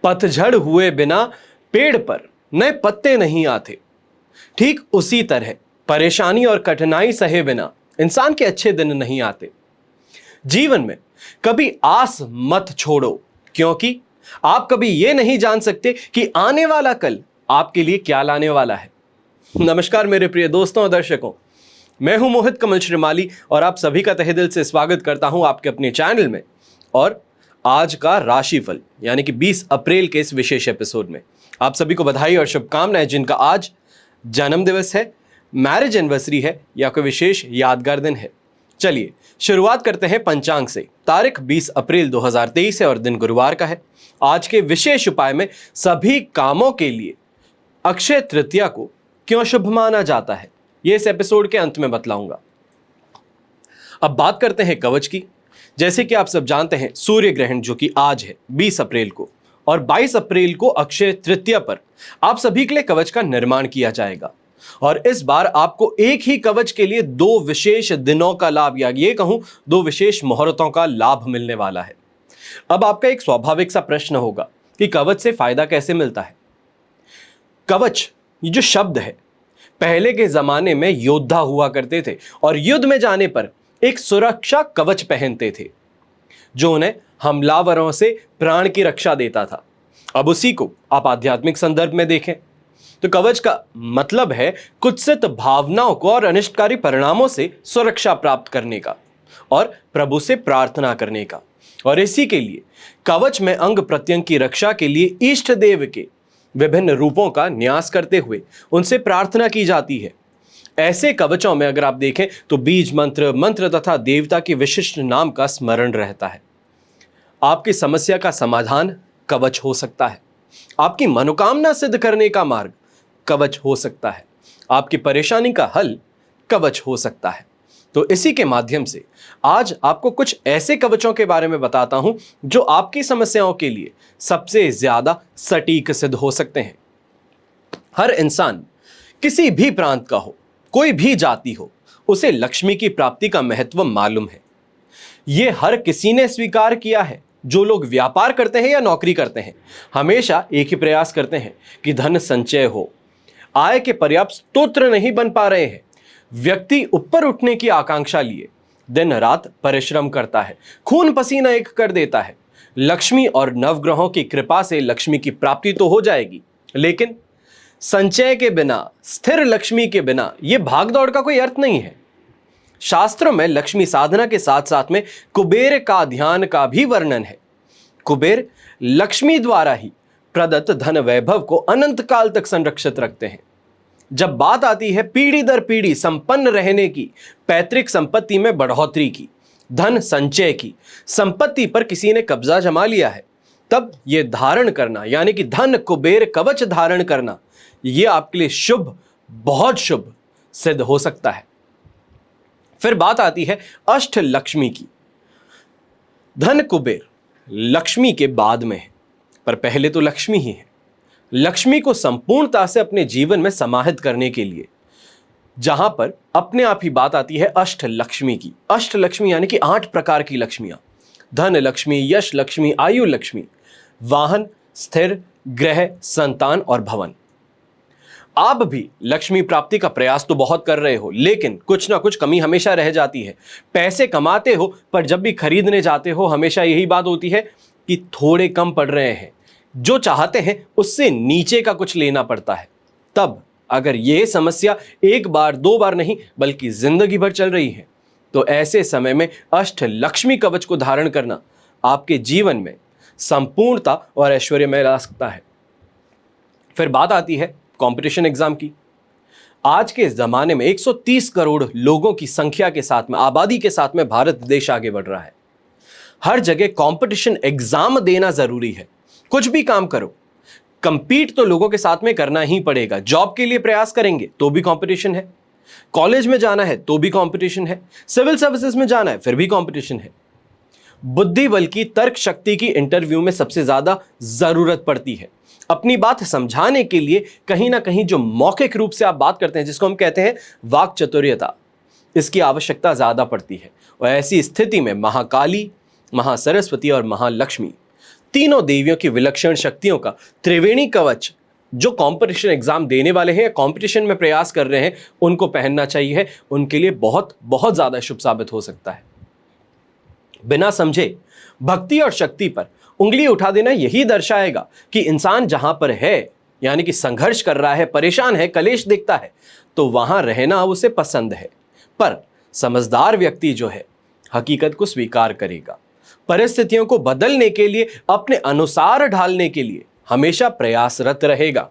पतझड़ हुए बिना पेड़ पर नए पत्ते नहीं आते। ठीक उसी तरह परेशानी और कठिनाई सहे बिना इंसान के अच्छे दिन नहीं आते। जीवन में कभी आस मत छोड़ो, क्योंकि आप कभी यह नहीं जान सकते कि आने वाला कल आपके लिए क्या लाने वाला है। नमस्कार मेरे प्रिय दोस्तों और दर्शकों, मैं हूं मोहित कमल श्रीमाली और आप सभी का तहे दिल से स्वागत करता हूं आपके अपने चैनल में। और आज का राशिफल यानी कि 20 अप्रैल के इस विशेष एपिसोड में आप सभी को बधाई और शुभकामनाएं जिनका आज जन्म दिवस है, मैरिज एनिवर्सरी है या कोई विशेष यादगार दिन है। चलिए शुरुआत करते हैं पंचांग से। तारीख 20 अप्रैल 2023 है और दिन गुरुवार का है। आज के विशेष उपाय में सभी कामों के लिए अक्षय तृतीया को क्यों शुभ माना जाता है, यह इस एपिसोड के अंत में बतलाऊंगा। अब बात करते हैं कवच की। जैसे कि आप सब जानते हैं, सूर्य ग्रहण जो कि आज है 20 अप्रैल को और 22 अप्रैल को अक्षय तृतीया पर आप सभी के लिए कवच का निर्माण किया जाएगा। और इस बार आपको एक ही कवच के लिए दो विशेष दिनों का लाभ, या ये कहूं दो विशेष मुहूर्तों का लाभ मिलने वाला है। अब आपका एक स्वाभाविक सा प्रश्न होगा कि कवच से फायदा कैसे मिलता है। कवच ये जो शब्द है, पहले के जमाने में योद्धा हुआ करते थे और युद्ध में जाने पर एक सुरक्षा कवच पहनते थे जो उन्हें हमलावरों से प्राण की रक्षा देता था। अब उसी को आप आध्यात्मिक संदर्भ में देखें तो कवच का मतलब है कुत्सित भावनाओं को और अनिष्टकारी परिणामों से सुरक्षा प्राप्त करने का और प्रभु से प्रार्थना करने का। और इसी के लिए कवच में अंग प्रत्यंग की रक्षा के लिए इष्ट देव के विभिन्न रूपों का न्यास करते हुए उनसे प्रार्थना की जाती है। ऐसे कवचों में अगर आप देखें तो बीज मंत्र तथा देवता के विशिष्ट नाम का स्मरण रहता है। आपकी समस्या का समाधान कवच हो सकता है, आपकी मनोकामना सिद्ध करने का मार्ग कवच हो सकता है, आपकी परेशानी का हल कवच हो सकता है। तो इसी के माध्यम से आज आपको कुछ ऐसे कवचों के बारे में बताता हूं जो आपकी समस्याओं के लिए सबसे ज्यादा सटीक सिद्ध हो सकते हैं। हर इंसान किसी भी प्रांत का हो, कोई भी जाति हो, उसे लक्ष्मी की प्राप्ति का महत्व मालूम है। यह हर किसी ने स्वीकार किया है। जो लोग व्यापार करते हैं या नौकरी करते हैं हमेशा एक ही प्रयास करते हैं कि धन संचय हो। आय के पर्याप्त स्रोत नहीं बन पा रहे हैं। व्यक्ति ऊपर उठने की आकांक्षा लिए दिन रात परिश्रम करता है, खून पसीना एक कर देता है। लक्ष्मी और नवग्रहों की कृपा से लक्ष्मी की प्राप्ति तो हो जाएगी, लेकिन संचय के बिना, स्थिर लक्ष्मी के बिना यह भागदौड़ का कोई अर्थ नहीं है। शास्त्रों में लक्ष्मी साधना के साथ साथ में कुबेर का ध्यान का भी वर्णन है। कुबेर लक्ष्मी द्वारा ही प्रदत्त धन वैभव को अनंत काल तक संरक्षित रखते हैं। जब बात आती है पीढ़ी दर पीढ़ी संपन्न रहने की, पैतृक संपत्ति में बढ़ोतरी की, धन संचय की, संपत्ति पर किसी ने कब्जा जमा लिया है, तब यह धारण करना यानी कि धन कुबेर कवच धारण करना यह आपके लिए शुभ, बहुत शुभ सिद्ध हो सकता है। फिर बात आती है अष्ट लक्ष्मी की। धन कुबेर लक्ष्मी के बाद में है, पर पहले तो लक्ष्मी ही है। लक्ष्मी को संपूर्णता से अपने जीवन में समाहित करने के लिए जहां पर अपने आप ही बात आती है अष्ट लक्ष्मी की। अष्ट लक्ष्मी यानी कि 8 प्रकार की लक्ष्मियां, धन लक्ष्मी, यश लक्ष्मी, आयु लक्ष्मी, वाहन, स्थिर, ग्रह, संतान और भवन। आप भी लक्ष्मी प्राप्ति का प्रयास तो बहुत कर रहे हो, लेकिन कुछ ना कुछ कमी हमेशा रह जाती है। पैसे कमाते हो पर जब भी खरीदने जाते हो हमेशा यही बात होती है कि थोड़े कम पड़ रहे हैं, जो चाहते हैं उससे नीचे का कुछ लेना पड़ता है। तब अगर यह समस्या एक बार दो बार नहीं बल्कि जिंदगी भर चल रही है तो ऐसे समय में अष्ट लक्ष्मी कवच को धारण करना आपके जीवन में संपूर्णता और ऐश्वर्य में ला सकता है। फिर बात आती है कंपटीशन एग्जाम की। आज के जमाने में 130 करोड़ लोगों की संख्या के साथ में, आबादी के साथ में भारत देश आगे बढ़ रहा है। हर जगह कंपटीशन एग्जाम देना जरूरी है। कुछ भी काम करो, कंपीट तो लोगों के साथ में करना ही पड़ेगा। जॉब के लिए प्रयास करेंगे तो भी कंपटीशन है, कॉलेज में जाना है तो भी कंपटीशन है, सिविल सर्विसेज में जाना है फिर भी कंपटीशन है। बुद्धि बल की, तर्क शक्ति की इंटरव्यू में सबसे ज्यादा जरूरत पड़ती है। अपनी बात समझाने के लिए कहीं ना कहीं जो मौखिक रूप से आप बात करते हैं, जिसको हम कहते हैं वाक चातुर्यता, इसकी आवश्यकता ज्यादा पड़ती है। और ऐसी स्थिति में महाकाली, महासरस्वती और महालक्ष्मी तीनों देवियों की विलक्षण शक्तियों का त्रिवेणी कवच जो कंपटीशन एग्जाम देने वाले हैं या कंपटीशन में प्रयास कर रहे हैं उनको पहनना चाहिए। उनके लिए बहुत बहुत ज्यादा शुभ साबित हो सकता है। बिना समझे भक्ति और शक्ति पर उंगली उठा देना यही दर्शाएगा कि इंसान जहां पर है, यानी कि संघर्ष कर रहा है, परेशान है, कलेश देखता है, तो वहां रहना उसे पसंद है। पर समझदार व्यक्ति जो है हकीकत को स्वीकार करेगा, परिस्थितियों को बदलने के लिए, अपने अनुसार ढालने के लिए हमेशा प्रयासरत रहेगा।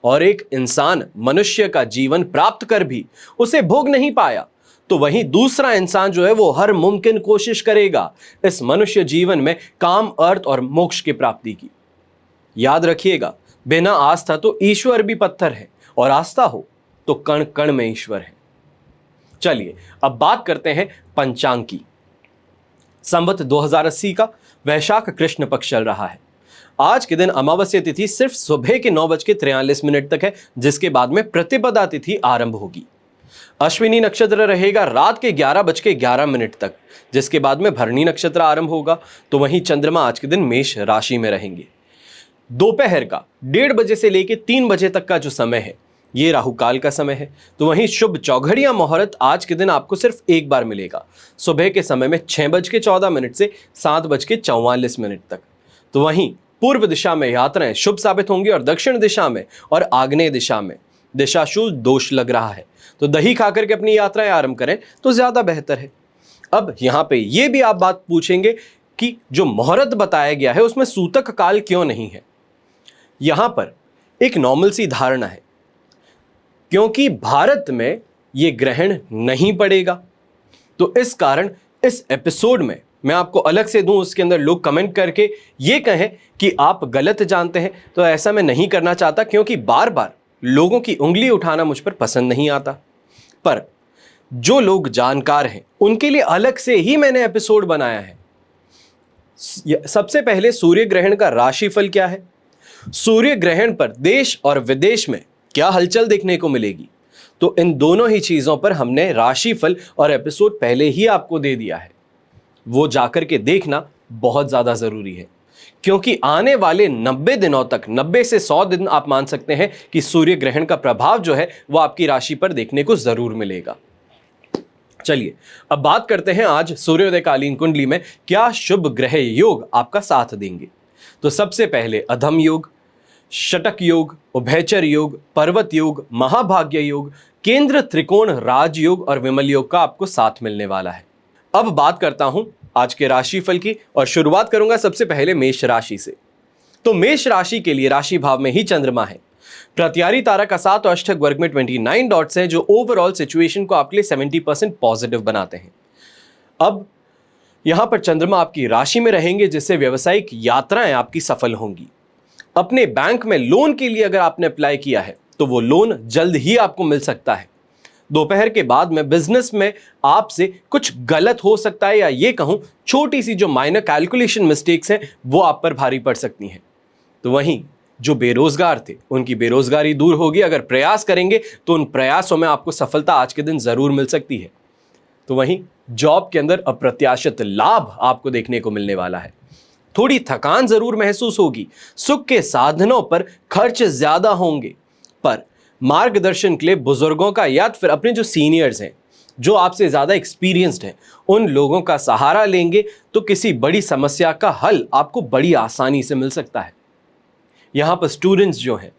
और एक इंसान मनुष्य का जीवन प्राप्त कर भी उसे भोग नहीं पाया, तो वहीं दूसरा इंसान जो है वो हर मुमकिन कोशिश करेगा इस मनुष्य जीवन में काम, अर्थ और मोक्ष की प्राप्ति की। याद रखिएगा, बिना आस्था तो ईश्वर भी पत्थर है, और आस्था हो तो कण कण में ईश्वर है। चलिए अब बात करते हैं पंचांग की। संवत 2080 का वैशाख कृष्ण पक्ष चल रहा है। आज के दिन अमावस्या तिथि सिर्फ सुबह के 9:43 तक है, जिसके बाद में प्रतिपदा तिथि आरंभ होगी। अश्विनी नक्षत्र रहेगा रात के 11:11 तक, जिसके बाद में भरणी नक्षत्र आरंभ होगा। तो वहीं चंद्रमा आज के दिन मेष राशि में रहेंगे। दोपहर का 1:30 बजे से लेकर 3 बजे तक का जो समय है ये राहु काल का समय है। तो वहीं शुभ चौघड़िया मुहूर्त आज के दिन आपको सिर्फ एक बार मिलेगा, सुबह के समय में 6:14 से 7:44 तक। तो वहीं पूर्व दिशा में यात्राएं शुभ साबित होंगी और दक्षिण दिशा में और आग्नेय दिशा में दिशाशूल दोष लग रहा है। तो दही खाकर के अपनी यात्राएं आरंभ करें तो ज्यादा बेहतर है। अब यहां पे ये भी आप बात पूछेंगे कि जो मुहूर्त बताया गया है उसमें सूतक काल क्यों नहीं है। यहां पर एक नॉर्मल सी धारणा है, क्योंकि भारत में यह ग्रहण नहीं पड़ेगा। तो इस कारण इस एपिसोड में मैं आपको अलग से दूं, उसके अंदर लोग कमेंट करके ये कहें कि आप गलत जानते हैं, तो ऐसा मैं नहीं करना चाहता, क्योंकि बार बार लोगों की उंगली उठाना मुझ पर पसंद नहीं आता। पर जो लोग जानकार हैं उनके लिए अलग से ही मैंने एपिसोड बनाया है। सबसे पहले सूर्य ग्रहण का राशिफल क्या है, सूर्य ग्रहण पर देश और विदेश में क्या हलचल देखने को मिलेगी, तो इन दोनों ही चीजों पर हमने राशिफल और एपिसोड पहले ही आपको दे दिया है। वो जाकर के देखना बहुत ज्यादा जरूरी है, क्योंकि आने वाले 90 दिनों तक, 90 से 100 दिन आप मान सकते हैं कि सूर्य ग्रहण का प्रभाव जो है वो आपकी राशि पर देखने को जरूर मिलेगा। चलिए अब बात करते हैं आज सूर्योदय कालीन कुंडली में क्या शुभ ग्रह योग आपका साथ देंगे। तो सबसे पहले अधम योग, शटक योग, उभयचर योग, पर्वत योग, महाभाग्य योग, केंद्र त्रिकोण राजयोग और विमल योग का आपको साथ मिलने वाला है। अब बात करता हूं आज के राशिफल की और शुरुआत करूंगा सबसे पहले मेष राशि से। तो मेष राशि के लिए राशि भाव में ही चंद्रमा है। प्रत्यारी तारा का 7 और अष्टक वर्ग में 29 डॉट्स हैं, जो ओवरऑल सिचुएशन को आपके लिए 70% पॉजिटिव बनाते हैं। अब यहां पर चंद्रमा आपकी राशि में रहेंगे, जिससे व्यावसायिक यात्राएं आपकी सफल होंगी। अपने बैंक में लोन के लिए अगर आपने अप्लाई किया है तो वो लोन जल्द ही आपको मिल सकता है। दोपहर के बाद में बिजनेस में आपसे कुछ गलत हो सकता है, या ये कहूं छोटी सी जो माइनर कैलकुलेशन मिस्टेक्स हैं वो आप पर भारी पड़ सकती हैं। तो वहीं जो बेरोजगार थे उनकी बेरोजगारी दूर होगी। अगर प्रयास करेंगे तो उन प्रयासों में आपको सफलता आज के दिन जरूर मिल सकती है। तो वहीं जॉब के अंदर अप्रत्याशित लाभ आपको देखने को मिलने वाला है। थोड़ी थकान जरूर महसूस होगी, सुख के साधनों पर खर्च ज्यादा होंगे, पर मार्गदर्शन के लिए बुजुर्गों का या फिर अपने जो सीनियर्स हैं, जो आपसे ज्यादा एक्सपीरियंस्ड हैं, उन लोगों का सहारा लेंगे तो किसी बड़ी समस्या का हल आपको बड़ी आसानी से मिल सकता है। यहां पर स्टूडेंट्स जो हैं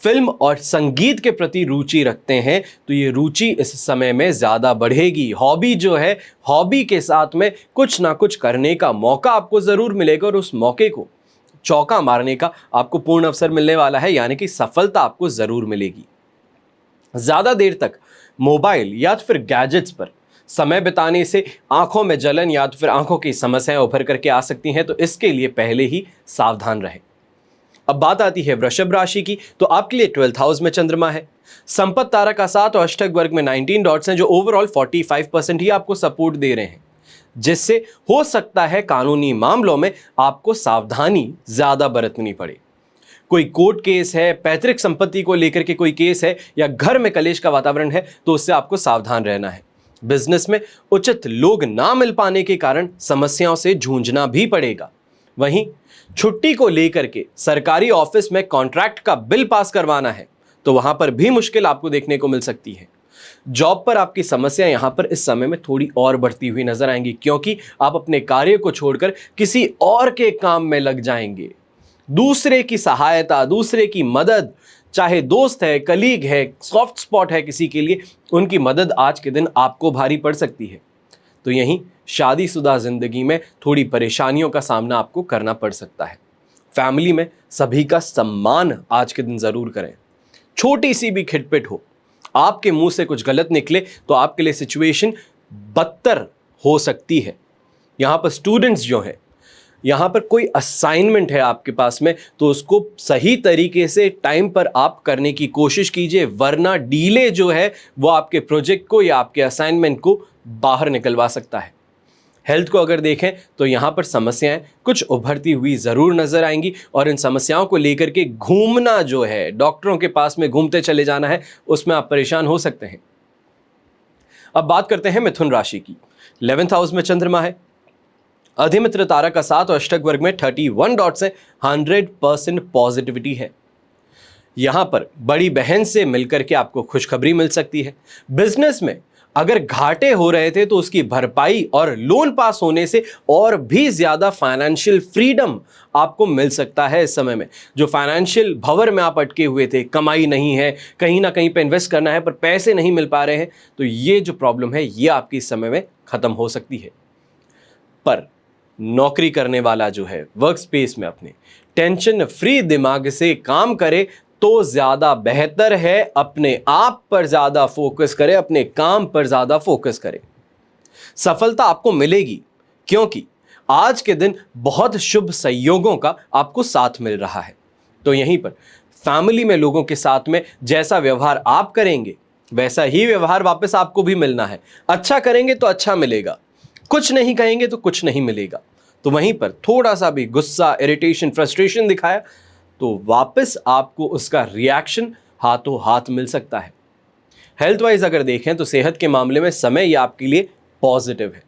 फिल्म और संगीत के प्रति रुचि रखते हैं, तो ये रुचि इस समय में ज्यादा बढ़ेगी। हॉबी जो है, हॉबी के साथ में कुछ ना कुछ करने का मौका आपको जरूर मिलेगा और उस मौके को चौका मारने का आपको पूर्ण अवसर मिलने वाला है, यानी कि सफलता आपको जरूर मिलेगी। ज्यादा देर तक मोबाइल या फिर गैजेट्स पर समय बिताने से आंखों में जलन या फिर आंखों की समस्याएं उभर करके आ सकती हैं, तो इसके लिए पहले ही सावधान रहें। अब बात आती है वृषभ राशि की। तो आपके लिए 12th हाउस में चंद्रमा है। संपत्ति तारा का 7 और अष्टक वर्ग में 19 डॉट्स हैं, जो ओवरऑल 45% ही आपको सपोर्ट दे रहे हैं, जिससे हो सकता है कानूनी मामलों में आपको सावधानी ज्यादा बरतनी पड़े। कोई कोर्ट केस है, पैतृक संपत्ति को लेकर के कोई केस है, या घर में कलेश का वातावरण है, तो उससे आपको सावधान रहना है। बिजनेस में उचित लोग ना मिल पाने के कारण समस्याओं से जूझना भी पड़ेगा। वहीं छुट्टी को लेकर के सरकारी ऑफिस में कॉन्ट्रैक्ट का बिल पास करवाना है तो वहां पर भी मुश्किल आपको देखने को मिल सकती है। जॉब पर आपकी समस्या यहां पर इस समय में थोड़ी और बढ़ती हुई नजर आएंगी, क्योंकि आप अपने कार्य को छोड़कर किसी और के काम में लग जाएंगे। दूसरे की सहायता, दूसरे की मदद, चाहे दोस्त है, कलीग है, सॉफ्ट स्पॉट है किसी के लिए, उनकी मदद आज के दिन आपको भारी पड़ सकती है। तो यहीं शादीशुदा जिंदगी में थोड़ी परेशानियों का सामना आपको करना पड़ सकता है। फैमिली में सभी का सम्मान आज के दिन जरूर करें। छोटी सी भी खिटपिट हो, आपके मुंह से कुछ गलत निकले तो आपके लिए सिचुएशन बदतर हो सकती है। यहां पर स्टूडेंट्स जो हैं, यहां पर कोई असाइनमेंट है आपके पास में तो उसको सही तरीके से टाइम पर आप करने की कोशिश कीजिए, वरना डीले जो है वो आपके प्रोजेक्ट को या आपके असाइनमेंट को बाहर निकलवा सकता है। हेल्थ को अगर देखें तो यहां पर समस्याएं कुछ उभरती हुई जरूर नजर आएंगी और इन समस्याओं को लेकर के घूमना जो है, डॉक्टरों के पास में घूमते चले जाना है, उसमें आप परेशान हो सकते हैं। अब बात करते हैं मिथुन राशि की। 11th हाउस में चंद्रमा है, अधिमित्र तारा का साथ और अष्टक वर्ग में 31 डॉट्स है, 100% पॉजिटिविटी है। यहां पर बड़ी बहन से मिलकर के आपको खुशखबरी मिल सकती है। बिजनेस में अगर घाटे हो रहे थे तो उसकी भरपाई और लोन पास होने से और भी ज्यादा फाइनेंशियल फ्रीडम आपको मिल सकता है। इस समय में जो फाइनेंशियल भंवर में आप अटके हुए थे, कमाई नहीं है, कहीं ना कहीं पे इन्वेस्ट करना है पर पैसे नहीं मिल पा रहे हैं, तो ये जो प्रॉब्लम है ये आपकी इस समय में खत्म हो सकती है। पर नौकरी करने वाला जो है वर्क स्पेस में अपने टेंशन फ्री दिमाग से काम करे तो ज्यादा बेहतर है। अपने आप पर ज्यादा फोकस करे, अपने काम पर ज्यादा फोकस करे। सफलता आपको मिलेगी क्योंकि आज के दिन बहुत शुभ संयोगों का आपको साथ मिल रहा है। तो यहीं पर फैमिली में लोगों के साथ में जैसा व्यवहार आप करेंगे वैसा ही व्यवहार वापस आपको भी मिलना है। अच्छा करेंगे तो अच्छा मिलेगा, कुछ नहीं कहेंगे तो कुछ नहीं मिलेगा। तो वहीं पर थोड़ा सा भी गुस्सा, इरिटेशन, फ्रस्ट्रेशन दिखाया तो वापस आपको उसका रिएक्शन हाथों हाथ मिल सकता है। हेल्थ वाइज अगर देखें तो सेहत के मामले में समय ये आपके लिए पॉजिटिव है।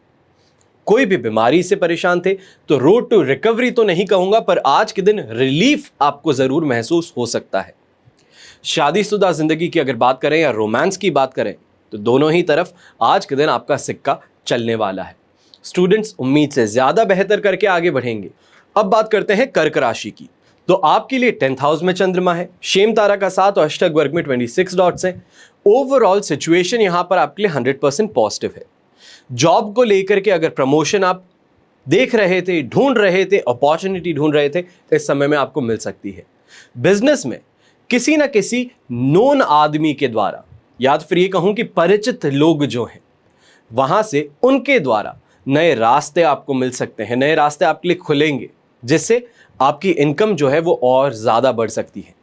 कोई भी बीमारी से परेशान थे तो रोड टू रिकवरी तो नहीं कहूंगा, पर आज के दिन रिलीफ आपको जरूर महसूस हो सकता है। शादीशुदा जिंदगी की अगर बात करें या रोमांस की बात करें तो दोनों ही तरफ आज के दिन आपका सिक्का चलने वाला है। स्टूडेंट्स उम्मीद से ज्यादा बेहतर करके आगे बढ़ेंगे। अब बात करते हैं कर्क राशि की। तो आपके लिए 10th हाउस में चंद्रमा है, शेम तारा का साथ और अष्टक वर्ग में 26 डॉट्स हैं। ओवरऑल सिचुएशन यहां पर आपके लिए 100% पॉजिटिव है। जॉब को लेकर के अगर प्रमोशन आप देख रहे थे, ढूंढ रहे थे, अपॉर्चुनिटी ढूंढ रहे थे, तो इस समय में आपको मिल सकती है। बिजनेस में किसी ना किसी नोन आदमी के द्वारा, या तो फिर ये कहूं कि परिचित लोग जो हैं वहां से उनके द्वारा नए रास्ते आपको मिल सकते हैं, नए रास्ते आपके लिए खुलेंगे, जिससे आपकी इनकम जो है वो और ज्यादा बढ़ सकती है।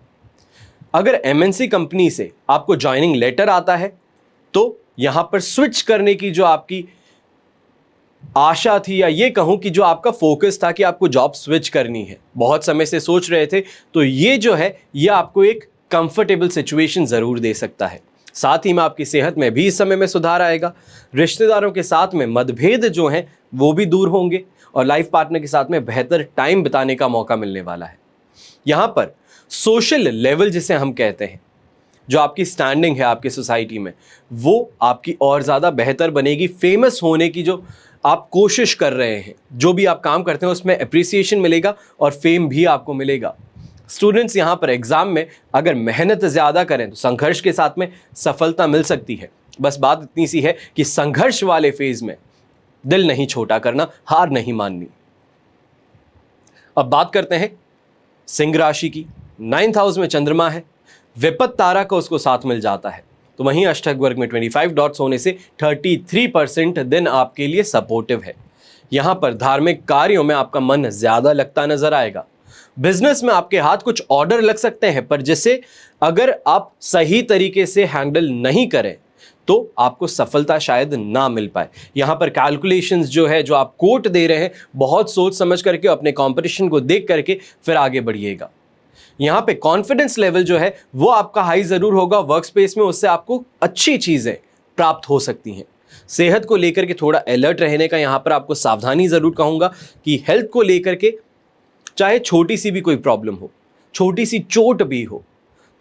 अगर एमएनसी कंपनी से आपको ज्वाइनिंग लेटर आता है तो यहां पर स्विच करने की जो आपकी आशा थी, या ये कहूं कि जो आपका फोकस था कि आपको जॉब स्विच करनी है, बहुत समय से सोच रहे थे, तो ये जो है ये आपको एक कंफर्टेबल सिचुएशन जरूर दे सकता है। साथ ही में आपकी सेहत में भी इस समय में सुधार आएगा। रिश्तेदारों के साथ में मतभेद जो हैं वो भी दूर होंगे और लाइफ पार्टनर के साथ में बेहतर टाइम बिताने का मौका मिलने वाला है। यहां पर सोशल लेवल जिसे हम कहते हैं, जो आपकी स्टैंडिंग है आपकी सोसाइटी में, वो आपकी और ज़्यादा बेहतर बनेगी। फेमस होने की जो आप कोशिश कर रहे हैं, जो भी आप काम करते हैं उसमें अप्रिसिएशन मिलेगा और फेम भी आपको मिलेगा। स्टूडेंट्स यहाँ पर एग्जाम में अगर मेहनत ज़्यादा करें तो संघर्ष के साथ में सफलता मिल सकती है। बस बात इतनी सी है कि संघर्ष वाले फेज में दिल नहीं छोटा करना, हार नहीं माननी। अब बात करते हैं सिंह राशि की। 9th हाउस में चंद्रमा है, विपत तारा का उसको साथ मिल जाता है, तो वहीं अष्टक वर्ग में 25 डॉट्स होने से 33% दिन आपके लिए सपोर्टिव है। यहां पर धार्मिक कार्यों में आपका मन ज्यादा लगता नजर आएगा। बिजनेस में आपके हाथ कुछ ऑर्डर लग सकते हैं, पर जिसे अगर आप सही तरीके से हैंडल नहीं करें तो आपको सफलता शायद ना मिल पाए। यहां पर कैलकुलेशंस जो है, जो आप कोट दे रहे हैं, बहुत सोच समझ करके अपने कंपटीशन को देख करके फिर आगे बढ़िएगा। यहां पे कॉन्फिडेंस लेवल जो है वो आपका हाई जरूर होगा वर्क स्पेस में, उससे आपको अच्छी चीजें प्राप्त हो सकती हैं। सेहत को लेकर के थोड़ा अलर्ट रहने का यहां पर आपको सावधानी जरूर कहूंगा कि हेल्थ को लेकर के चाहे छोटी सी भी कोई प्रॉब्लम हो, छोटी सी चोट भी हो,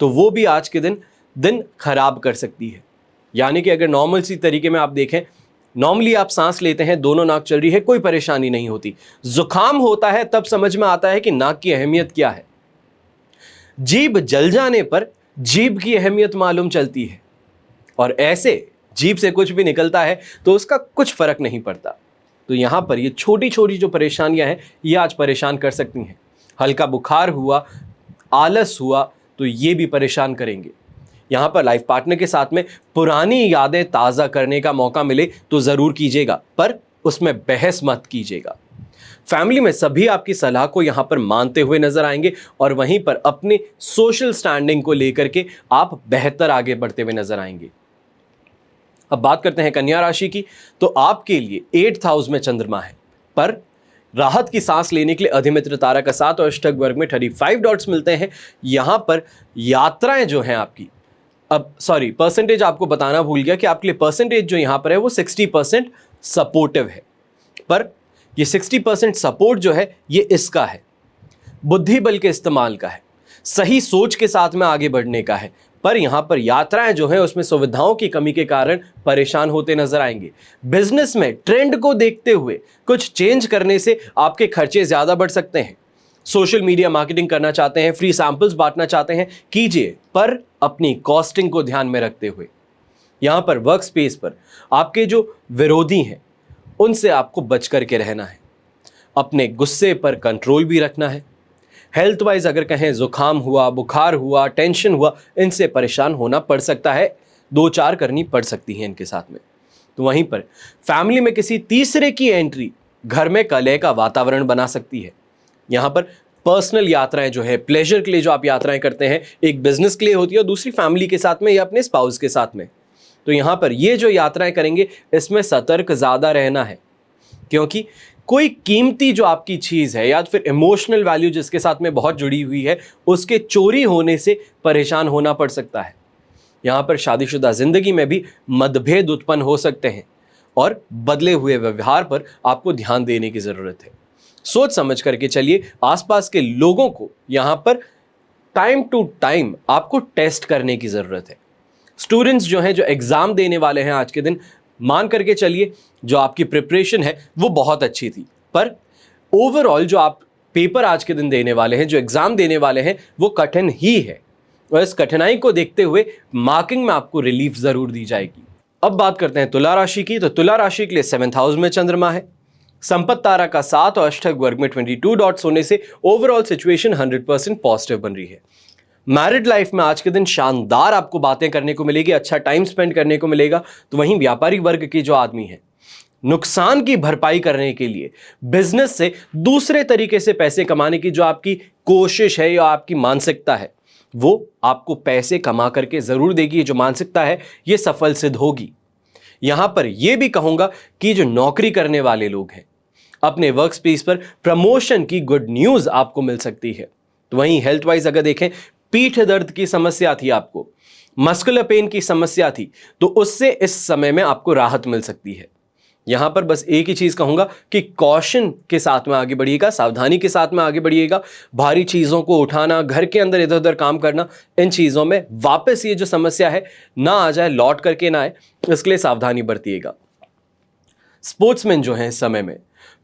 तो वो भी आज के दिन खराब कर सकती है। यानी कि अगर नॉर्मल सी तरीके में आप देखें, नॉर्मली आप सांस लेते हैं, दोनों नाक चल रही है, कोई परेशानी नहीं होती। जुकाम होता है तब समझ में आता है कि नाक की अहमियत क्या है। जीभ जल जाने पर जीभ की अहमियत मालूम चलती है, और ऐसे जीभ से कुछ भी निकलता है तो उसका कुछ फर्क नहीं पड़ता। तो यहां पर ये छोटी छोटी जो परेशानियां हैं ये आज परेशान कर सकती हैं। हल्का बुखार हुआ, आलस हुआ, तो ये भी परेशान करेंगे। यहां पर लाइफ पार्टनर के साथ में पुरानी यादें ताज़ा करने का मौका मिले तो ज़रूर कीजिएगा, पर उसमें बहस मत कीजिएगा। फैमिली में सभी आपकी सलाह को यहां पर मानते हुए नजर आएंगे, और वहीं पर अपने सोशल स्टैंडिंग को लेकर के आप बेहतर आगे बढ़ते हुए नजर आएंगे। अब बात करते हैं कन्या राशि की। तो आपके लिए 8th हाउस में चंद्रमा है, पर राहत की सांस लेने के लिए अधिमित्र तारा का साथ और अष्टक वर्ग में 35 डॉट्स मिलते हैं। यहां पर यात्राएं जो हैं आपकी, अब सॉरी परसेंटेज आपको बताना भूल गया कि आपके लिए परसेंटेज जो यहां पर है वो 60% सपोर्टिव है, पर ये 60% सपोर्ट जो है ये इसका है, बुद्धि बल के इस्तेमाल का है, सही सोच के साथ में आगे बढ़ने का है। पर यहां पर यात्राएं जो है उसमें सुविधाओं की कमी के कारण परेशान होते नजर आएंगे। बिजनेस में ट्रेंड को देखते हुए कुछ चेंज करने से आपके खर्चे ज्यादा बढ़ सकते हैं। सोशल मीडिया मार्केटिंग करना चाहते हैं, फ्री सैंपल्स बांटना चाहते हैं, कीजिए, पर अपनी कॉस्टिंग को ध्यान में रखते हुए। यहां पर वर्क स्पेस पर आपके जो विरोधी हैं उनसे आपको बच करके रहना है। अपने गुस्से पर कंट्रोल भी रखना है। हेल्थ वाइज अगर कहें, जुकाम हुआ, बुखार हुआ, टेंशन हुआ, इनसे परेशान होना पड़ सकता है, 2-4 करनी पड़ सकती है इनके साथ में। तो वहीं पर फैमिली में किसी तीसरे की एंट्री घर में कलह का वातावरण बना सकती है। यहां पर पर्सनल यात्राएं जो है, प्लेजर के लिए जो आप यात्राएं करते हैं, एक बिजनेस के लिए होती है और दूसरी फैमिली के साथ में या अपने स्पाउस के साथ में। तो यहां पर ये जो यात्राएं करेंगे इसमें सतर्क ज्यादा रहना है, क्योंकि कोई कीमती जो आपकी चीज है या फिर इमोशनल वैल्यू जिसके साथ में बहुत जुड़ी हुई है, उसके चोरी होने से परेशान होना पड़ सकता है। यहां पर शादीशुदा जिंदगी में भी मतभेद उत्पन्न हो सकते हैं, और बदले हुए व्यवहार पर आपको ध्यान देने की जरूरत है। सोच समझ करके चलिए। आसपास के लोगों को यहां पर टाइम टू टाइम आपको टेस्ट करने की जरूरत है। स्टूडेंट्स जो हैं, जो एग्जाम देने वाले हैं आज के दिन, मान करके चलिए जो आपकी प्रिपरेशन है वो बहुत अच्छी थी, पर ओवरऑल जो आप पेपर आज के दिन देने वाले हैं, जो एग्जाम देने वाले हैं, वो कठिन ही है, और इस कठिनाई को देखते हुए मार्किंग में आपको रिलीफ जरूर दी जाएगी। अब बात करते हैं तुला राशि की। तो तुला राशि के लिए 7th हाउस में चंद्रमा है, संपत्ति तारा का 7 और अष्टक वर्ग में 22 डॉट्स होने से ओवरऑल सिचुएशन 100% पॉजिटिव बन रही है। मैरिड लाइफ में आज के दिन शानदार आपको बातें करने को मिलेगी, अच्छा टाइम स्पेंड करने को मिलेगा। तो वहीं व्यापारी वर्ग के जो आदमी है, नुकसान की भरपाई करने के लिए बिजनेस से दूसरे तरीके से पैसे कमाने की जो आपकी कोशिश है या आपकी मानसिकता है, वो आपको पैसे कमा करके जरूर देगी। ये जो मानसिकता है ये सफल सिद्ध होगी। यहां पर यह भी कहूंगा कि जो नौकरी करने वाले लोग हैं, अपने वर्क स्पेस पर प्रमोशन की गुड न्यूज आपको मिल सकती है। तो वहीं हेल्थ वाइज अगर देखें, पीठ दर्द की समस्या थी, आपको मस्कुलर पेन की समस्या थी, तो उससे इस समय में आपको राहत मिल सकती है। यहां पर बस एक ही चीज कहूंगा कि कॉशन के साथ में आगे बढ़िएगा, सावधानी के साथ में आगे बढ़िएगा। भारी चीजों को उठाना, घर के अंदर इधर उधर काम करना, इन चीजों में वापस ये जो समस्या है ना आ जाए, लौट करके ना आए, इसके लिए सावधानी बरतिएगा। स्पोर्ट्समैन जो है इस समय में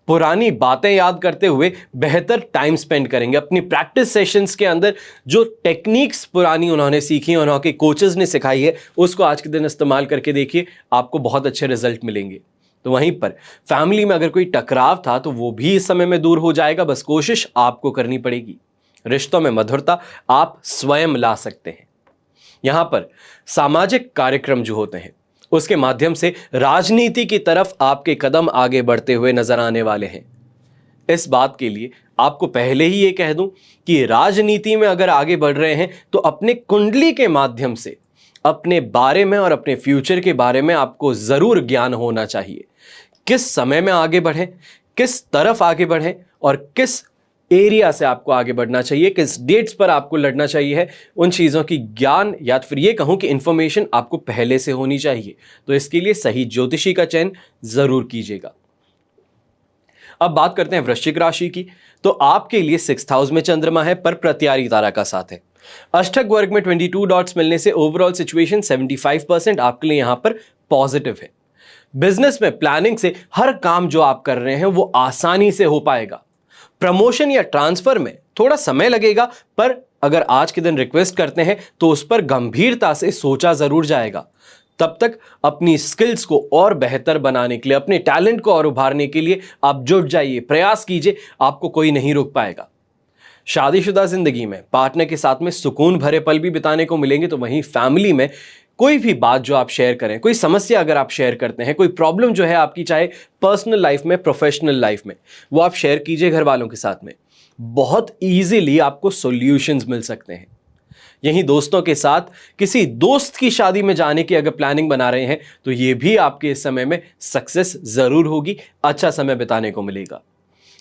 पुरानी बातें याद करते हुए बेहतर टाइम स्पेंड करेंगे। अपनी प्रैक्टिस सेशंस के अंदर जो टेक्निक्स पुरानी उन्होंने सीखी और उनके कोचेस ने सिखाई है, उसको आज के दिन इस्तेमाल करके देखिए, आपको बहुत अच्छे रिजल्ट मिलेंगे। तो वहीं पर फैमिली में अगर कोई टकराव था तो वो भी इस समय में दूर हो जाएगा, बस कोशिश आपको करनी पड़ेगी। रिश्तों में मधुरता आप स्वयं ला सकते हैं। यहां पर सामाजिक कार्यक्रम जो होते हैं उसके माध्यम से राजनीति की तरफ आपके कदम आगे बढ़ते हुए नजर आने वाले हैं। इस बात के लिए आपको पहले ही ये कह दूं कि राजनीति में अगर आगे बढ़ रहे हैं तो अपने कुंडली के माध्यम से अपने बारे में और अपने फ्यूचर के बारे में आपको जरूर ज्ञान होना चाहिए। किस समय में आगे बढ़ें, किस तरफ आगे बढ़ें और किस एरिया से आपको आगे बढ़ना चाहिए, किस डेट्स पर आपको लड़ना चाहिए, उन चीज़ों की ज्ञान या फिर ये कहूँ कि इंफॉर्मेशन आपको पहले से होनी चाहिए। तो इसके लिए सही ज्योतिषी का चयन जरूर कीजिएगा। अब बात करते हैं वृश्चिक राशि की। तो आपके लिए 6th हाउस में चंद्रमा है पर प्रत्यारी तारा का साथ है। अष्टक वर्ग में 22 डॉट्स मिलने से ओवरऑल सिचुएशन 75% आपके लिए यहां पर पॉजिटिव है। बिजनेस में प्लानिंग से हर काम जो आप कर रहे हैं वो आसानी से हो पाएगा। प्रमोशन या ट्रांसफर में थोड़ा समय लगेगा, पर अगर आज के दिन रिक्वेस्ट करते हैं तो उस पर गंभीरता से सोचा जरूर जाएगा। तब तक अपनी स्किल्स को और बेहतर बनाने के लिए, अपने टैलेंट को और उभारने के लिए आप जुट जाइए, प्रयास कीजिए, आपको कोई नहीं रोक पाएगा। शादीशुदा जिंदगी में पार्टनर के साथ में सुकून भरे पल भी बिताने को मिलेंगे। तो वहीं फैमिली में कोई भी बात जो आप शेयर करें, कोई समस्या अगर आप शेयर करते हैं, कोई प्रॉब्लम जो है आपकी, चाहे पर्सनल लाइफ में, प्रोफेशनल लाइफ में, वो आप शेयर कीजिए घर वालों के साथ में। बहुत इजीली आपको सॉल्यूशंस मिल सकते हैं। यहीं दोस्तों के साथ किसी दोस्त की शादी में जाने की अगर प्लानिंग बना रहे हैं तो ये भी आपके इस समय में सक्सेस जरूर होगी, अच्छा समय बिताने को मिलेगा।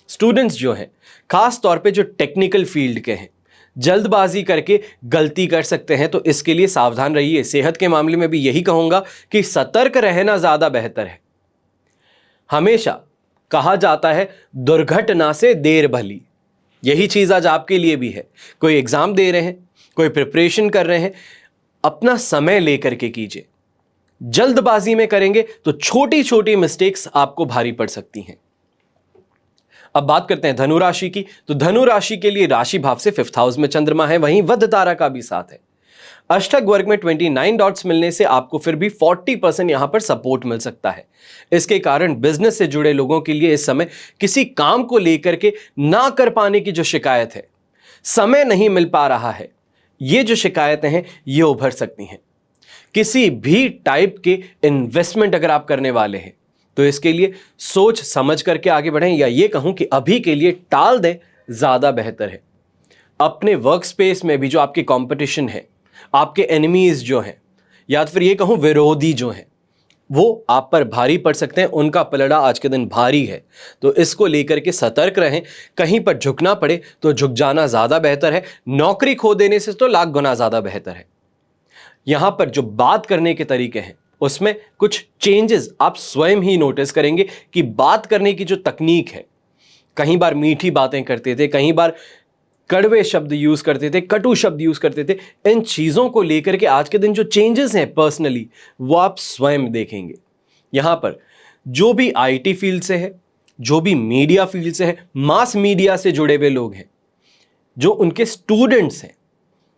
स्टूडेंट्स जो हैं, खास तौर पे जो टेक्निकल फील्ड के हैं, जल्दबाजी करके गलती कर सकते हैं, तो इसके लिए सावधान रहिए। सेहत के मामले में भी यही कहूंगा कि सतर्क रहना ज्यादा बेहतर है। हमेशा कहा जाता है दुर्घटना से देर भली, यही चीज आज आपके लिए भी है। कोई एग्जाम दे रहे हैं, कोई प्रिपरेशन कर रहे हैं, अपना समय लेकर के कीजिए। जल्दबाजी में करेंगे तो छोटी छोटी मिस्टेक्स आपको भारी पड़ सकती हैं। अब बात करते हैं धनु राशि की। तो धनु राशि के लिए राशि भाव से 5th हाउस में चंद्रमा है, वहीं वध तारा का भी साथ है। अष्टक वर्ग में 29 डॉट्स मिलने से आपको फिर भी 40% यहां पर सपोर्ट मिल सकता है। इसके कारण बिजनेस से जुड़े लोगों के लिए इस समय किसी काम को लेकर के ना कर पाने की जो शिकायत है, समय नहीं मिल पा रहा है, ये जो शिकायतें हैं ये उभर सकती हैं। किसी भी टाइप के इन्वेस्टमेंट अगर आप करने वाले हैं तो इसके लिए सोच समझ करके आगे बढ़ें, या ये कहूं कि अभी के लिए टाल दें, ज्यादा बेहतर है। अपने वर्क स्पेस में भी जो आपके कंपटीशन है, आपके एनिमीज जो हैं, या फिर ये कहूं विरोधी जो हैं, वो आप पर भारी पड़ सकते हैं। उनका पलड़ा आज के दिन भारी है, तो इसको लेकर के सतर्क रहें। कहीं पर झुकना पड़े तो झुक जाना ज्यादा बेहतर है। नौकरी खो देने से तो लाख गुना ज्यादा बेहतर है। यहां पर जो बात करने के तरीके हैं उसमें कुछ चेंजेस आप स्वयं ही नोटिस करेंगे कि बात करने की जो तकनीक है, कहीं बार मीठी बातें करते थे, कहीं बार कड़वे शब्द यूज करते थे, कटु शब्द यूज करते थे। इन चीजों को लेकर के आज के दिन जो चेंजेस हैं पर्सनली, वो आप स्वयं देखेंगे। यहां पर जो भी आईटी फील्ड से है, जो भी मीडिया फील्ड से है, मास मीडिया से जुड़े हुए लोग हैं, जो उनके स्टूडेंट्स हैं,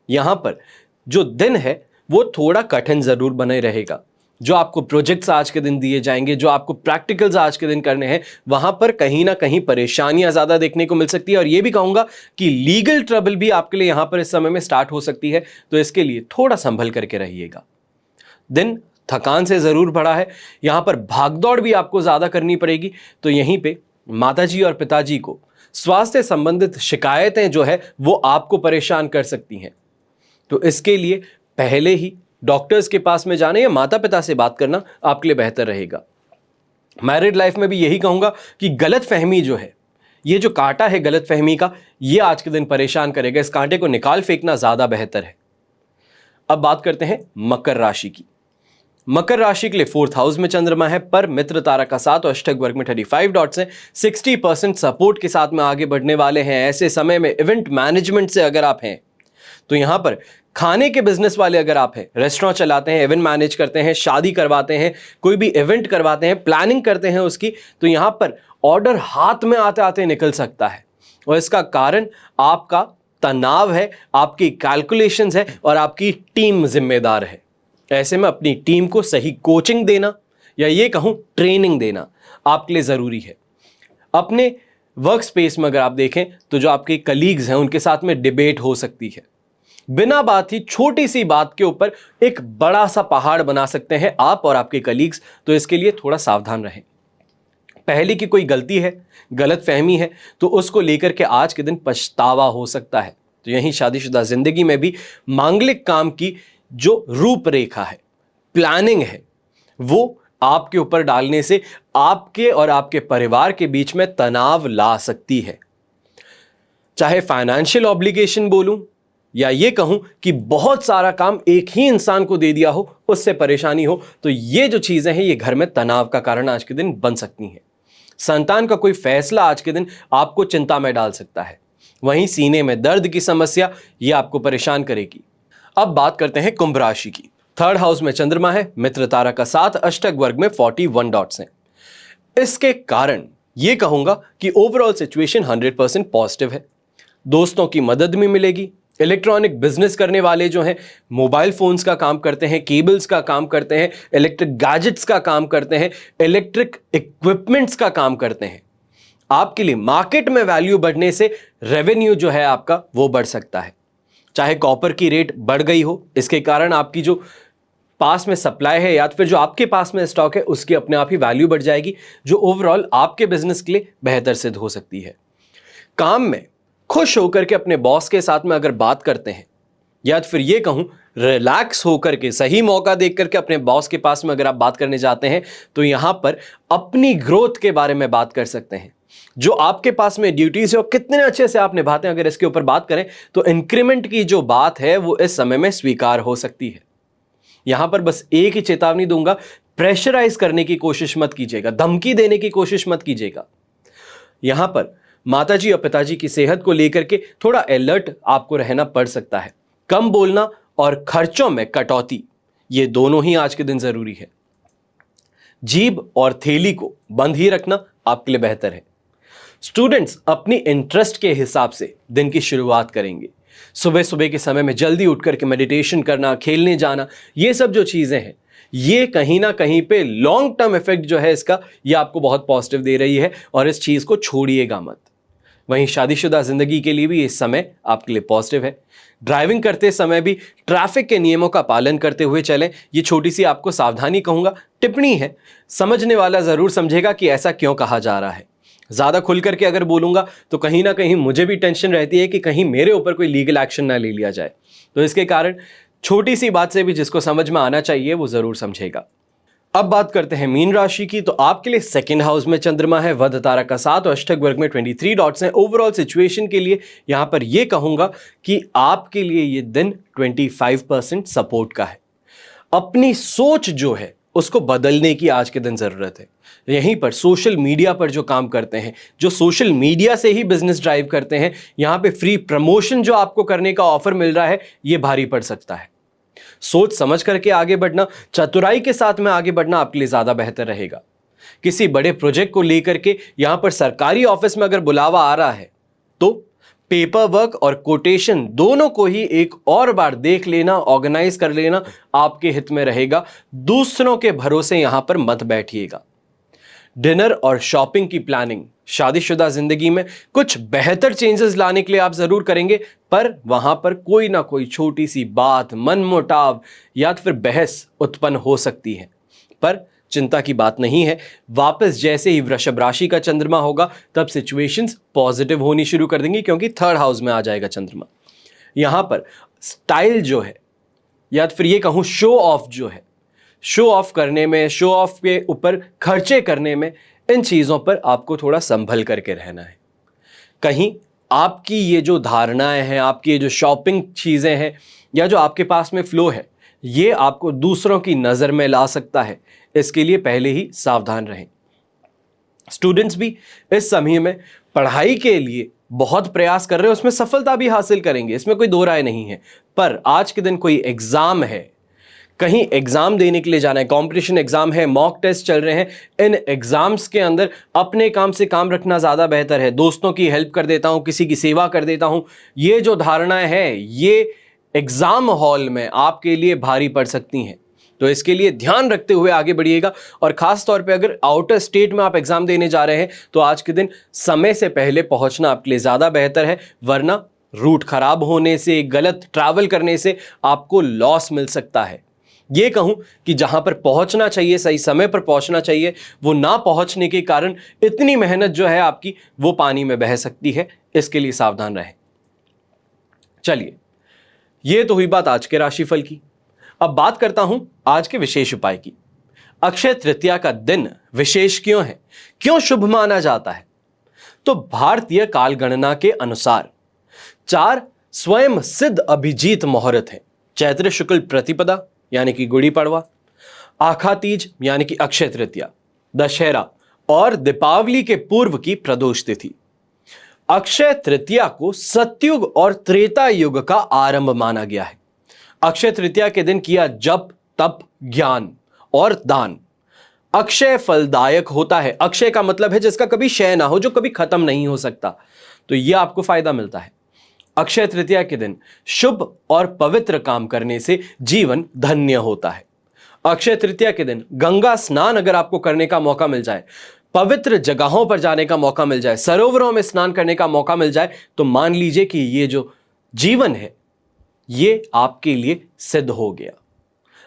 यहां पर जो दिन है वो थोड़ा कठिन जरूर बने रहेगा। जो आपको प्रोजेक्ट्स आज के दिन दिए जाएंगे, जो आपको प्रैक्टिकल्स आज के दिन करने हैं, वहां पर कहीं ना कहीं परेशानियां ज्यादा देखने को मिल सकती है। और यह भी कहूंगा कि लीगल ट्रबल भी आपके लिए यहां पर इस समय में स्टार्ट हो सकती है, तो इसके लिए थोड़ा संभल करके रहिएगा। दिन थकान से जरूर भरा है, यहां पर भागदौड़ भी आपको ज्यादा करनी पड़ेगी। तो यहीं पे माताजी और पिताजी को स्वास्थ्य संबंधित शिकायतें जो है वो आपको परेशान कर सकती हैं, तो इसके लिए पहले ही डॉक्टर्स के पास में जाने या माता पिता से बात करना आपके लिए बेहतर रहेगा। मैरिड लाइफ में भी यही कहूंगा कि गलत फहमी जो है, ये जो कांटा है गलत फहमी का, ये आज के दिन परेशान करेगा। इस कांटे को निकाल फेंकना ज्यादा बेहतर है। अब बात करते हैं मकर राशि की। मकर राशि के लिए 4th हाउस में चंद्रमा है, पर मित्र तारा का साथ और अष्टक वर्ग में 35 डॉट्स हैं। 60% सपोर्ट के साथ में आगे बढ़ने वाले हैं। ऐसे समय में इवेंट मैनेजमेंट से अगर आप हैं तो यहां पर खाने के बिजनेस वाले अगर आप हैं, रेस्टोरेंट चलाते हैं, इवेंट मैनेज करते हैं, शादी करवाते हैं, कोई भी इवेंट करवाते हैं, प्लानिंग करते हैं उसकी, तो यहां पर ऑर्डर हाथ में आते आते निकल सकता है। और इसका कारण आपका तनाव है, आपकी कैलकुलेशंस है और आपकी टीम जिम्मेदार है। ऐसे में अपनी टीम को सही कोचिंग देना या ये कहूं ट्रेनिंग देना आपके लिए जरूरी है। अपने वर्क स्पेस में अगर आप देखें तो जो आपके कलीग्स हैं उनके साथ में डिबेट हो सकती है। बिना बात ही छोटी सी बात के ऊपर एक बड़ा सा पहाड़ बना सकते हैं आप और आपके कलीग्स, तो इसके लिए थोड़ा सावधान रहें। पहले की कोई गलती है, गलत फहमी है, तो उसको लेकर के आज के दिन पछतावा हो सकता है। तो यहीं शादीशुदा जिंदगी में भी मांगलिक काम की जो रूपरेखा है, प्लानिंग है, वो आपके ऊपर डालने से आपके और आपके परिवार के बीच में तनाव ला सकती है। चाहे फाइनेंशियल ऑब्लिगेशन बोलूं या ये कहूं कि बहुत सारा काम एक ही इंसान को दे दिया हो, उससे परेशानी हो, तो ये जो चीजें हैं ये घर में तनाव का कारण आज के दिन बन सकती हैं। संतान का कोई फैसला आज के दिन आपको चिंता में डाल सकता है। वहीं सीने में दर्द की समस्या ये आपको परेशान करेगी। अब बात करते हैं कुंभ राशि की। थर्ड हाउस में चंद्रमा है, मित्र तारा का 7, अष्टक वर्ग में 41 डॉट्स हैं। इसके कारण यह कहूंगा कि ओवरऑल सिचुएशन 100% पॉजिटिव है। दोस्तों की मदद भी मिलेगी। इलेक्ट्रॉनिक बिजनेस करने वाले जो हैं, मोबाइल फोन्स का काम करते हैं, केबल्स का काम करते हैं, इलेक्ट्रिक गैजेट्स का काम करते हैं, इलेक्ट्रिक इक्विपमेंट्स का काम करते हैं, आपके लिए मार्केट में वैल्यू बढ़ने से रेवेन्यू जो है आपका वो बढ़ सकता है। चाहे कॉपर की रेट बढ़ गई हो, इसके कारण आपकी जो पास में सप्लाई है या फिर जो आपके पास में स्टॉक है उसकी अपने आप ही वैल्यू बढ़ जाएगी, जो ओवरऑल आपके बिजनेस के लिए बेहतर सिद्ध हो सकती है। काम में खुश होकर के अपने बॉस के साथ में अगर बात करते हैं, या फिर ये कहूं रिलैक्स होकर के सही मौका देख करके अपने बॉस के पास में अगर आप बात करने जाते हैं, तो यहां पर अपनी ग्रोथ के बारे में बात कर सकते हैं। जो आपके पास में ड्यूटीज है और कितने अच्छे से आप निभाते हैं, अगर इसके ऊपर बात करें तो इंक्रीमेंट की जो बात है वो इस समय में स्वीकार हो सकती है। यहां पर बस एक ही चेतावनी दूंगा, प्रेशराइज करने की कोशिश मत कीजिएगा, धमकी देने की कोशिश मत कीजिएगा। यहां पर माताजी और पिताजी की सेहत को लेकर के थोड़ा अलर्ट आपको रहना पड़ सकता है। कम बोलना और खर्चों में कटौती, ये दोनों ही आज के दिन जरूरी है। जीभ और थैली को बंद ही रखना आपके लिए बेहतर है। स्टूडेंट्स अपनी इंटरेस्ट के हिसाब से दिन की शुरुआत करेंगे। सुबह सुबह के समय में जल्दी उठ करके मेडिटेशन करना, खेलने जाना, ये सब जो चीजें हैं, ये कहीं ना कहीं पे लॉन्ग टर्म इफेक्ट जो है इसका, ये आपको बहुत पॉजिटिव दे रही है और इस चीज को छोड़िएगा मत। वहीं शादीशुदा जिंदगी के लिए भी इस समय आपके लिए पॉजिटिव है। ड्राइविंग करते समय भी ट्रैफिक के नियमों का पालन करते हुए चलें। ये छोटी सी आपको सावधानी कहूंगा, टिप्पणी है, समझने वाला जरूर समझेगा कि ऐसा क्यों कहा जा रहा है। ज्यादा खुल करके अगर बोलूंगा तो कहीं ना कहीं मुझे भी टेंशन रहती है कि कहीं मेरे ऊपर कोई लीगल एक्शन ना ले लिया जाए। तो इसके कारण छोटी सी बात से भी जिसको समझ में आना चाहिए वो जरूर समझेगा। अब बात करते हैं मीन राशि की। तो आपके लिए सेकंड हाउस में चंद्रमा है, वध तारा का 7 और अष्टक वर्ग में 23 डॉट्स हैं। ओवरऑल सिचुएशन के लिए यहां पर यह कहूंगा कि आपके लिए यह दिन 25% सपोर्ट का है। अपनी सोच जो है उसको बदलने की आज के दिन जरूरत है। यहीं पर सोशल मीडिया पर जो काम करते हैं, जो सोशल मीडिया से ही बिजनेस ड्राइव करते हैं, यहां पे फ्री प्रमोशन जो आपको करने का ऑफर मिल रहा है, यह भारी पड़ सकता है। सोच समझ करके आगे बढ़ना, चतुराई के साथ में आगे बढ़ना आपके लिए ज्यादा बेहतर रहेगा। किसी बड़े प्रोजेक्ट को लेकर के यहां पर सरकारी ऑफिस में अगर बुलावा आ रहा है तो पेपर वर्क और कोटेशन दोनों को ही एक और बार देख लेना, ऑर्गेनाइज कर लेना आपके हित में रहेगा। दूसरों के भरोसे यहां पर मत बैठिएगा। डिनर और शॉपिंग की प्लानिंग शादीशुदा जिंदगी में कुछ बेहतर चेंजेस लाने के लिए आप जरूर करेंगे, पर वहां पर कोई ना कोई छोटी सी बात, मनमुटाव या फिर बहस उत्पन्न हो सकती है। पर चिंता की बात नहीं है, वापस जैसे ही वृषभ राशि का चंद्रमा होगा तब सिचुएशंस पॉजिटिव होनी शुरू कर देंगी, क्योंकि थर्ड हाउस में आ जाएगा चंद्रमा। यहां पर स्टाइल जो है या फिर ये कहूं शो ऑफ जो है, शो ऑफ करने में, शो ऑफ के ऊपर खर्चे करने में, इन चीजों पर आपको थोड़ा संभल करके रहना है। कहीं आपकी ये जो धारणाएं हैं, आपकी ये जो शॉपिंग चीजें हैं या जो आपके पास में फ्लो है, ये आपको दूसरों की नजर में ला सकता है। इसके लिए पहले ही सावधान रहें। स्टूडेंट्स भी इस समय में पढ़ाई के लिए बहुत प्रयास कर रहे हैं, उसमें सफलता भी हासिल करेंगे, इसमें कोई दो राय नहीं है। पर आज के दिन कोई एग्जाम है, कहीं एग्जाम देने के लिए जाना है, कंपटीशन एग्जाम है, मॉक टेस्ट चल रहे हैं, इन एग्जाम्स के अंदर अपने काम से काम रखना ज्यादा बेहतर है। दोस्तों की हेल्प कर देता हूं, किसी की सेवा कर देता हूं, ये जो धारणाएं हैं ये एग्जाम हॉल में आपके लिए भारी पड़ सकती हैं। तो इसके लिए ध्यान रखते हुए आगे बढ़िएगा। और खास तौर पे अगर आउटर स्टेट में आप एग्जाम देने जा रहे हैं तो आज के दिन समय से पहले पहुंचना आपके लिए ज्यादा बेहतर है, वरना रूट खराब होने से, गलत ट्रैवल करने से आपको लॉस मिल सकता है। ये कहूं कि जहां पर पहुंचना चाहिए, सही समय पर पहुंचना चाहिए, वो ना पहुंचने के कारण इतनी मेहनत जो है आपकी वो पानी में बह सकती है। इसके लिए सावधान रहें। चलिए, ये तो हुई बात आज के राशिफल की। अब बात करता हूं आज के विशेष उपाय की। अक्षय तृतीया का दिन विशेष क्यों है, क्यों शुभ माना जाता है? तो भारतीय काल गणना के अनुसार 4 स्वयं सिद्ध अभिजीत मुहूर्त हैं। चैत्र शुक्ल प्रतिपदा यानी कि गुड़ी पड़वा, आखा तीज यानी कि अक्षय तृतीया, दशहरा और दीपावली के पूर्व की प्रदोष तिथि। अक्षय तृतीया को सतयुग और त्रेता युग का आरंभ माना गया है। अक्षय तृतीया के दिन किया जप, तप, ज्ञान और दान अक्षय फलदायक होता है। अक्षय का मतलब है जिसका कभी क्षय ना हो, जो कभी खत्म नहीं हो सकता, तो यह आपको फायदा मिलता है। अक्षय तृतीया के दिन शुभ और पवित्र काम करने से जीवन धन्य होता है। अक्षय तृतीया के दिन गंगा स्नान अगर आपको करने का मौका मिल जाए, पवित्र जगहों पर जाने का मौका मिल जाए, सरोवरों में स्नान करने का मौका मिल जाए, तो मान लीजिए कि ये जो जीवन है ये आपके लिए सिद्ध हो गया।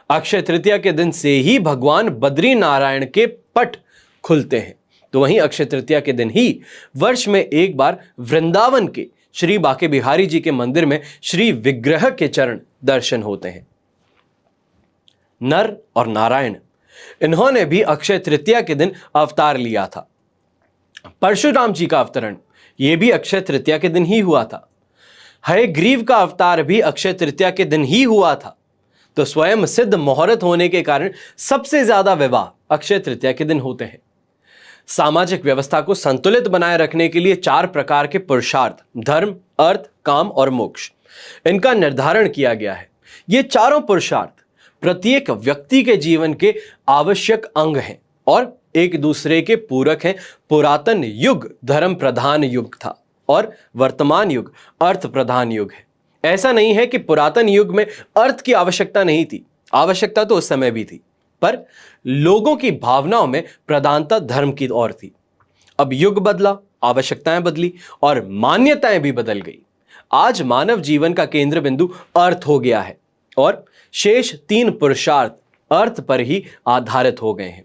अक्षय तृतीया के दिन से ही भगवान बद्री नारायण के पट खुलते हैं। तो वहीं अक्षय तृतीया के दिन ही वर्ष में एक बार वृंदावन के श्री बांके बिहारी जी के मंदिर में श्री विग्रह के चरण दर्शन होते हैं। नर और नारायण, इन्होंने भी अक्षय तृतीया के दिन अवतार लिया था। परशुराम जी का अवतरण यह भी अक्षय तृतीया के दिन ही हुआ था। हयग्रीव का अवतार भी अक्षय तृतीया के दिन ही हुआ था। तो स्वयं सिद्ध मुहूर्त होने के कारण सबसे ज्यादा विवाह अक्षय तृतीया के दिन होते हैं। सामाजिक व्यवस्था को संतुलित बनाए रखने के लिए 4 प्रकार के पुरुषार्थ, धर्म, अर्थ, काम और मोक्ष, इनका निर्धारण किया गया है। ये चारों पुरुषार्थ प्रत्येक व्यक्ति के जीवन के आवश्यक अंग हैं और एक दूसरे के पूरक हैं। पुरातन युग धर्म प्रधान युग था और वर्तमान युग अर्थ प्रधान युग है। ऐसा नहीं है कि पुरातन युग में अर्थ की आवश्यकता नहीं थी, आवश्यकता तो उस समय भी थी, पर लोगों की भावनाओं में प्रधानता धर्म की ओर थी। अब युग बदला, आवश्यकताएं बदली और मान्यताएं भी बदल गई। आज मानव जीवन का केंद्र बिंदु अर्थ हो गया है और शेष 3 पुरुषार्थ अर्थ पर ही आधारित हो गए हैं।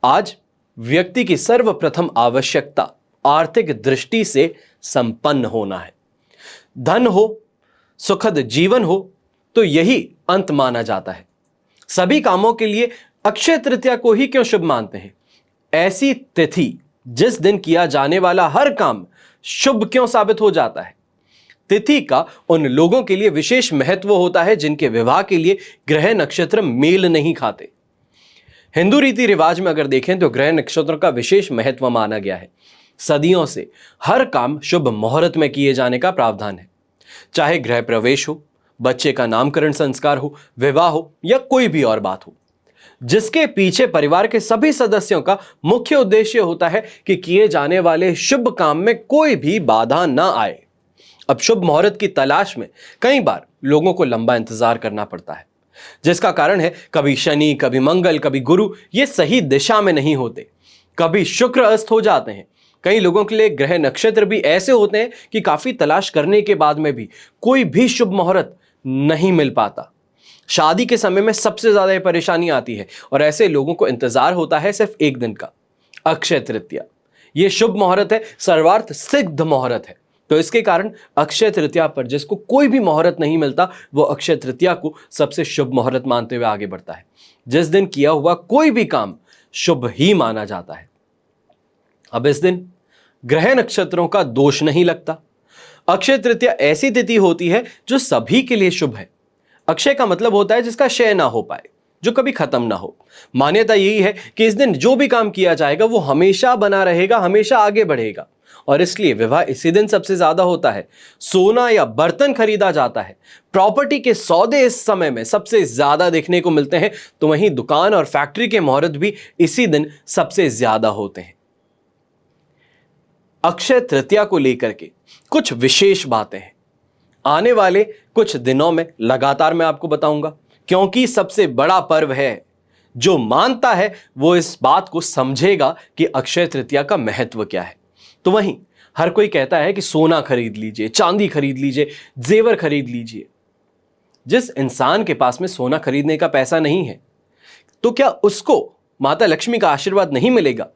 आज व्यक्ति की सर्वप्रथम आवश्यकता आर्थिक दृष्टि से संपन्न होना है। धन हो, सुखद जीवन हो, तो यही अंत माना जाता है। सभी कामों के लिए अक्षय तृतीया को ही क्यों शुभ मानते हैं? ऐसी तिथि जिस दिन किया जाने वाला हर काम शुभ क्यों साबित हो जाता है? तिथि का उन लोगों के लिए विशेष महत्व होता है जिनके विवाह के लिए ग्रह नक्षत्र मेल नहीं खाते। हिंदू रीति रिवाज में अगर देखें तो ग्रह नक्षत्रों का विशेष महत्व माना गया है। सदियों से हर काम शुभ मुहूर्त में किए जाने का प्रावधान है, चाहे गृह प्रवेश हो, बच्चे का नामकरण संस्कार हो, विवाह हो या कोई भी और बात हो, जिसके पीछे परिवार के सभी सदस्यों का मुख्य उद्देश्य होता है कि किए जाने वाले शुभ काम में कोई भी बाधा ना आए। अब शुभ मुहूर्त की तलाश में कई बार लोगों को लंबा इंतजार करना पड़ता है, जिसका कारण है कभी शनि, कभी मंगल, कभी गुरु ये सही दिशा में नहीं होते, कभी शुक्र अस्त हो जाते हैं। कई लोगों के लिए ग्रह नक्षत्र भी ऐसे होते हैं कि काफी तलाश करने के बाद में भी कोई भी शुभ मुहूर्त नहीं मिल पाता। शादी के समय में सबसे ज्यादा ये परेशानी आती है और ऐसे लोगों को इंतजार होता है सिर्फ एक दिन का, अक्षय तृतीया। ये शुभ मुहूर्त है, सर्वार्थ सिद्ध मुहूर्त है। तो इसके कारण अक्षय तृतीया पर जिसको कोई भी मुहूर्त नहीं मिलता, वो अक्षय तृतीया को सबसे शुभ मुहूर्त मानते हुए आगे बढ़ता है। जिस दिन किया हुआ कोई भी काम शुभ ही माना जाता है। अब इस दिन ग्रह नक्षत्रों का दोष नहीं लगता। अक्षय तृतीया ऐसी तिथि होती है जो सभी के लिए शुभ है। अक्षय का मतलब होता है जिसका क्षय ना हो पाए, जो कभी खत्म ना हो। मान्यता यही है कि इस दिन जो भी काम किया जाएगा वो हमेशा बना रहेगा, हमेशा आगे बढ़ेगा और इसलिए विवाह इसी दिन सबसे ज्यादा होता है। सोना या बर्तन खरीदा जाता है। प्रॉपर्टी के सौदे इस समय में सबसे ज्यादा देखने को मिलते हैं, तो वहीं दुकान और फैक्ट्री के मुहूर्त भी इसी दिन सबसे ज्यादा होते हैं। अक्षय तृतीया को लेकर के कुछ विशेष बातें हैं, आने वाले कुछ दिनों में लगातार मैं आपको बताऊंगा, क्योंकि सबसे बड़ा पर्व है। जो मानता है वो इस बात को समझेगा कि अक्षय तृतीया का महत्व क्या है। तो वहीं हर कोई कहता है कि सोना खरीद लीजिए, चांदी खरीद लीजिए, जेवर खरीद लीजिए। जिस इंसान के पास में सोना खरीदने का पैसा नहीं है, तो क्या उसको माता लक्ष्मी का आशीर्वाद नहीं मिलेगा?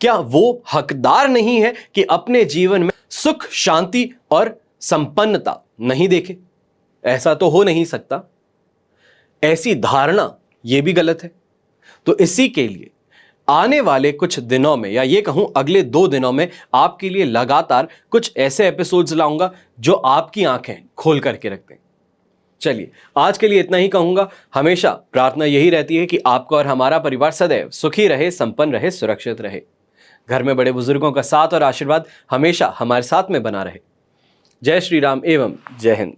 क्या वो हकदार नहीं है कि अपने जीवन में सुख, शांति और संपन्नता नहीं देखे? ऐसा तो हो नहीं सकता। ऐसी धारणा यह भी गलत है। तो इसी के लिए आने वाले कुछ दिनों में, या ये कहूं अगले 2 दिनों में, आपके लिए लगातार कुछ ऐसे एपिसोड्स लाऊंगा जो आपकी आंखें खोल करके रखते हैं। चलिए, आज के लिए इतना ही कहूंगा। हमेशा प्रार्थना यही रहती है कि आपका और हमारा परिवार सदैव सुखी रहे, संपन्न रहे, सुरक्षित रहे। घर में बड़े बुजुर्गों का साथ और आशीर्वाद हमेशा हमारे साथ में बना रहे। जय श्री राम एवं जय हिंद।